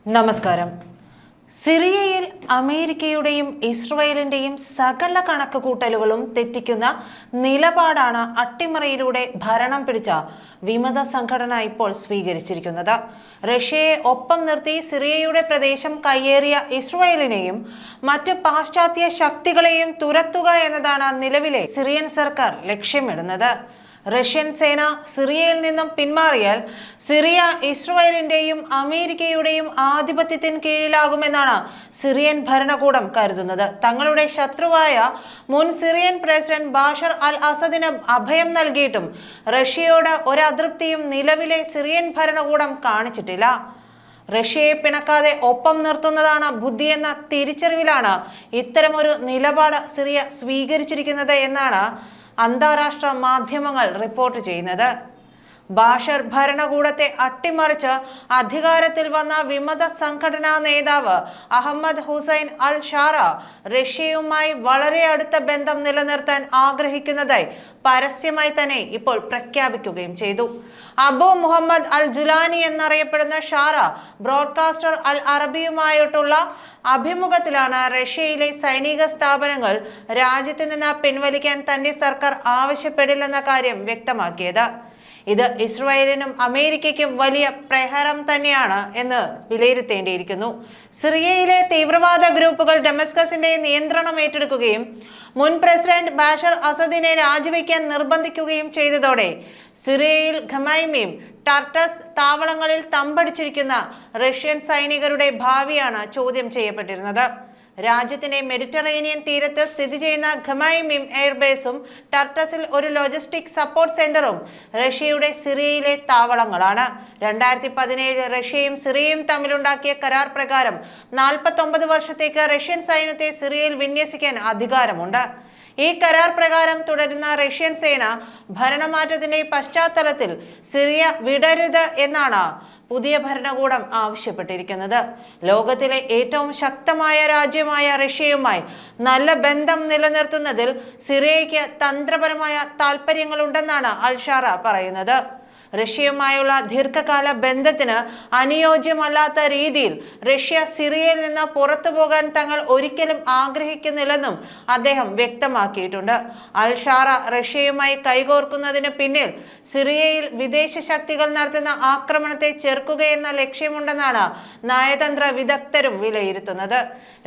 നമസ്കാരം. സിറിയയിൽ അമേരിക്കയുടെയും ഇസ്രായേലിന്റെയും സകല കണക്കുകൂട്ടലുകളും തെറ്റിക്കുന്ന നിലപാടാണ് അട്ടിമറിയിലൂടെ ഭരണം പിടിച്ച വിമത സംഘടന ഇപ്പോൾ സ്വീകരിച്ചിരിക്കുന്നത്. റഷ്യയെ ഒപ്പം നിർത്തി സിറിയയുടെ പ്രദേശം കയ്യേറിയ ഇസ്രായേലിനെയും മറ്റ് പാശ്ചാത്യ ശക്തികളെയും തുരത്തുക എന്നതാണ് നിലവിലെ സിറിയൻ സർക്കാർ ലക്ഷ്യമിടുന്നത്. റഷ്യൻ സേന സിറിയയിൽ നിന്നും പിന്മാറിയാൽ സിറിയ ഇസ്രായേലിന്റെയും അമേരിക്കയുടെയും ആധിപത്യത്തിന് കീഴിലാകുമെന്നാണ് സിറിയൻ ഭരണകൂടം കരുതുന്നത്. തങ്ങളുടെ ശത്രുവായ മുൻ സിറിയൻ പ്രസിഡന്റ് ബാഷർ അൽ അസദിന് അഭയം നൽകിയിട്ടും റഷ്യയോട് ഒരു അതൃപ്തിയും നിലവിലെ സിറിയൻ ഭരണകൂടം കാണിച്ചിട്ടില്ല. റഷ്യയെ പിണക്കാതെ ഒപ്പം നിർത്തുന്നതാണ് ബുദ്ധിയെന്ന തിരിച്ചറിവിലാണ് ഇത്തരമൊരു നിലപാട് സിറിയ സ്വീകരിച്ചിരിക്കുന്നത് എന്നാണ് അന്താരാഷ്ട്ര മാധ്യമങ്ങൾ റിപ്പോർട്ട് ചെയ്യുന്നത്. ബാഷർ ഭരണകൂടത്തെ അട്ടിമറിച്ച് അധികാരത്തിൽ വന്ന വിമത സംഘടനാ നേതാവ് അഹമ്മദ് ഹുസൈൻ അൽ ഷാറ റഷ്യയുമായി വളരെ അടുത്ത ബന്ധം നിലനിർത്താൻ ആഗ്രഹിക്കുന്നതായി പരസ്യമായി തന്നെ ഇപ്പോൾ പ്രഖ്യാപിക്കുകയും ചെയ്തു. അബു മുഹമ്മദ് അൽ ജുലാനി എന്നറിയപ്പെടുന്ന ഷാറ ബ്രോഡ്കാസ്റ്റർ അൽ അറബിയുമായിട്ടുള്ള അഭിമുഖത്തിലാണ് റഷ്യയിലെ സൈനിക സ്ഥാപനങ്ങൾ രാജ്യത്ത് നിന്ന് പിൻവലിക്കാൻ തന്റെ സർക്കാർ ആവശ്യപ്പെടില്ലെന്ന കാര്യം വ്യക്തമാക്കിയത്. ഇത് ഇസ്രായേലിനും അമേരിക്കയ്ക്കും വലിയ പ്രഹരം തന്നെയാണ് എന്ന് വിലയിരുത്തേണ്ടിയിരിക്കുന്നു. സിറിയയിലെ തീവ്രവാദ ഗ്രൂപ്പുകൾ ഡമസ്കസിന്റെ നിയന്ത്രണം ഏറ്റെടുക്കുകയും മുൻ പ്രസിഡന്റ് ബാഷർ അസദിനെ രാജിവെക്കാൻ നിർബന്ധിക്കുകയും ചെയ്തതോടെ സിറിയയിൽ ഖമൈമിയും ടർട്ടസ് താവളങ്ങളിൽ തമ്പടിച്ചിരിക്കുന്ന റഷ്യൻ സൈനികരുടെ ഭാവിയാണ് ചോദ്യം ചെയ്യപ്പെട്ടിരുന്നത്. രാജ്യത്തിന്റെ മെഡിറ്ററേനിയൻ തീരത്ത് സ്ഥിതി ചെയ്യുന്ന ഖമൈമിം എയർബേസും ടർട്ടസിൽ ഒരു ലോജിസ്റ്റിക് സപ്പോർട്ട് സെന്ററും റഷ്യയുടെ സിറിയയിലെ താവളങ്ങളാണ്. 2017 റഷ്യയും സിറിയയും തമ്മിലുണ്ടാക്കിയ കരാർ പ്രകാരം 49 വർഷത്തേക്ക് റഷ്യൻ സൈന്യത്തെ സിറിയയിൽ വിന്യസിക്കാൻ അധികാരമുണ്ട്. ഈ കരാർ പ്രകാരം തുടരുന്ന റഷ്യൻ സേന ഭരണമാറ്റത്തിന്റെ പശ്ചാത്തലത്തിൽ സിറിയ വിടരുത് എന്നാണ് പുതിയ ഭരണകൂടം ആവശ്യപ്പെട്ടിരിക്കുന്നത്. ലോകത്തിലെ ഏറ്റവും ശക്തമായ രാജ്യമായ റഷ്യയുമായി നല്ല ബന്ധം നിലനിർത്തുന്നതിൽ സിറിയയ്ക്ക് തന്ത്രപരമായ താൽപര്യങ്ങളുണ്ടെന്നാണ് അൽ ഷാറ പറയുന്നത്. റഷ്യയുമായുള്ള ദീർഘകാല ബന്ധത്തിന് അനുയോജ്യമല്ലാത്ത രീതിയിൽ റഷ്യ സിറിയയിൽ നിന്ന് പുറത്തു പോകാൻ തങ്ങൾ ഒരിക്കലും ആഗ്രഹിക്കുന്നില്ലെന്നും അദ്ദേഹം വ്യക്തമാക്കിയിട്ടുണ്ട്. അൽ ഷാറ റഷ്യയുമായി കൈകോർക്കുന്നതിന് പിന്നിൽ സിറിയയിൽ വിദേശ ശക്തികൾ നടത്തുന്ന ആക്രമണത്തെ ചെറുക്കുകയെന്ന ലക്ഷ്യമുണ്ടെന്നാണ് നയതന്ത്ര വിദഗ്ധരും വിലയിരുത്തുന്നത്.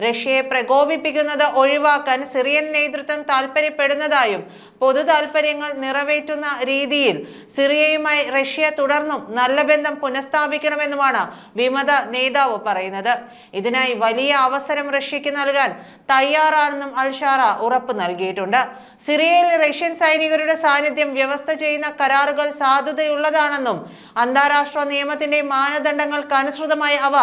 റഷ്യയെ പ്രകോപിപ്പിക്കുന്നത് ഒഴിവാക്കാൻ സിറിയൻ നേതൃത്വം താൽപര്യപ്പെടുന്നതായും പൊതു താൽപര്യങ്ങൾ നിറവേറ്റുന്ന രീതിയിൽ സിറിയയുമായി റഷ്യ തുടർന്നും നല്ല ബന്ധം പുനഃസ്ഥാപിക്കണമെന്നുമാണ് വിമത നേതാവ് പറയുന്നത്. ഇതിനായി വലിയ അവസരം റഷ്യക്ക് നൽകാൻ തയ്യാറാണെന്നും അൽ ഷാറ ഉറപ്പ് നൽകിയിട്ടുണ്ട്. സിറിയയിൽ റഷ്യൻ സൈനികരുടെ സാന്നിധ്യം വ്യവസ്ഥ ചെയ്യുന്ന കരാറുകൾ സാധുതയുള്ളതാണെന്നും അന്താരാഷ്ട്ര നിയമത്തിന്റെ മാനദണ്ഡങ്ങൾക്കനുസൃതമായി അവ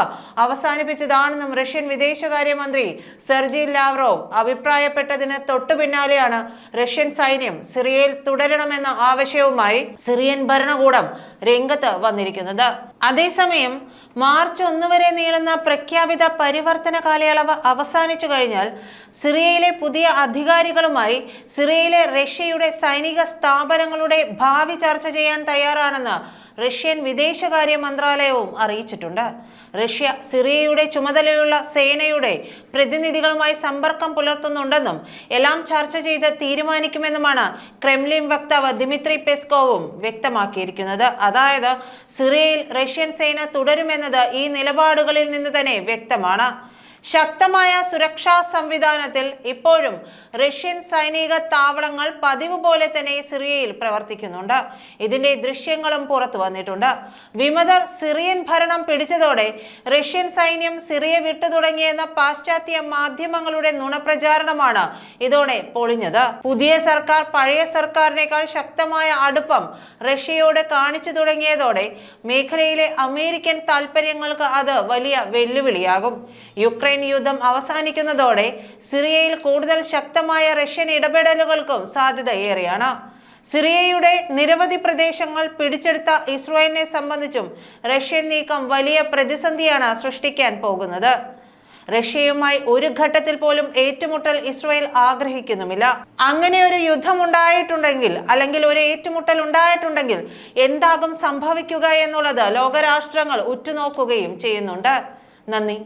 അവസാനിപ്പിച്ചതാണെന്നും റഷ്യൻ വിദേശകാര്യമന്ത്രി സെർജി ലാവ്റോവ് അഭിപ്രായപ്പെട്ടതിന് തൊട്ടു പിന്നാലെയാണ് റഷ്യൻ സൈന്യം സിറിയയിൽ തുടരണമെന്ന ആവശ്യവുമായി സിറിയൻ ഭരണകൂടം രംഗത്ത് വന്നിരിക്കുന്നത്. അതേസമയം മാർച്ച് 1 വരെ നീളുന്ന പ്രഖ്യാപിത പരിവർത്തന കാലയളവ് അവസാനിച്ചു കഴിഞ്ഞാൽ സിറിയയിലെ പുതിയ അധികാരികളുമായി സിറിയയിലെ റഷ്യയുടെ സൈനിക സ്ഥാപനങ്ങളുടെ ഭാവി ചർച്ച ചെയ്യാൻ തയ്യാറാണെന്ന് റഷ്യൻ വിദേശകാര്യ മന്ത്രാലയവും അറിയിച്ചിട്ടുണ്ട്. റഷ്യ സിറിയയുടെ ചുമതലയുള്ള സേനയുടെ പ്രതിനിധികളുമായി സമ്പർക്കം പുലർത്തുന്നുണ്ടെന്നും എല്ലാം ചർച്ച ചെയ്ത് തീരുമാനിക്കുമെന്നുമാണ് ക്രെംലിൻ വക്താവ് ദിമിത്രി പെസ്കോവും വ്യക്തമാക്കിയിരിക്കുന്നത്. അതായത് സിറിയയിൽ റഷ്യൻ സേന തുടരുമെന്നത് ഈ നിലപാടുകളിൽ നിന്ന് തന്നെ വ്യക്തമാണ്. ശക്തമായ സുരക്ഷാ സംവിധാനത്തിൽ ഇപ്പോഴും റഷ്യൻ സൈനിക താവളങ്ങൾ പതിവ് പോലെ തന്നെ സിറിയയിൽ പ്രവർത്തിക്കുന്നുണ്ട്. ഇതിന്റെ ദൃശ്യങ്ങളും പുറത്തു വന്നിട്ടുണ്ട്. വിമതർ സിറിയൻ ഭരണം പിടിച്ചതോടെ റഷ്യൻ സൈന്യം സിറിയ വിട്ടു തുടങ്ങിയെന്ന പാശ്ചാത്യ മാധ്യമങ്ങളുടെ നുണപ്രചാരണമാണ് ഇതോടെ പൊളിഞ്ഞത്. പുതിയ സർക്കാർ പഴയ സർക്കാരിനേക്കാൾ ശക്തമായ അടുപ്പം റഷ്യയോട് കാണിച്ചു തുടങ്ങിയതോടെ മേഖലയിലെ അമേരിക്കൻ താൽപര്യങ്ങൾക്ക് അത് വലിയ വെല്ലുവിളിയാകും. യുക്രൈൻ യുദ്ധം അവസാനിക്കുന്നതോടെ സിറിയയിൽ കൂടുതൽ ശക്തമായ റഷ്യൻ ഇടപെടലുകൾക്കും സാധ്യത ഏറെയാണ്. സിറിയയുടെ നിരവധി പ്രദേശങ്ങൾ പിടിച്ചെടുത്ത ഇസ്രായേലിനെ സംബന്ധിച്ചും റഷ്യൻ നീക്കം വലിയ പ്രതിസന്ധിയാണ് സൃഷ്ടിക്കാൻ പോകുന്നത്. റഷ്യയുമായി ഒരു ഘട്ടത്തിൽ പോലും ഏറ്റുമുട്ടൽ ഇസ്രായേൽ ആഗ്രഹിക്കുന്നുമില്ല. അങ്ങനെ ഒരു യുദ്ധം ഉണ്ടായിട്ടുണ്ടെങ്കിൽ അല്ലെങ്കിൽ ഒരു ഏറ്റുമുട്ടൽ ഉണ്ടായിട്ടുണ്ടെങ്കിൽ എന്താകും സംഭവിക്കുക എന്നുള്ളത് ലോകരാഷ്ട്രങ്ങൾ ഉറ്റുനോക്കുകയും ചെയ്യുന്നുണ്ട്. നന്ദി.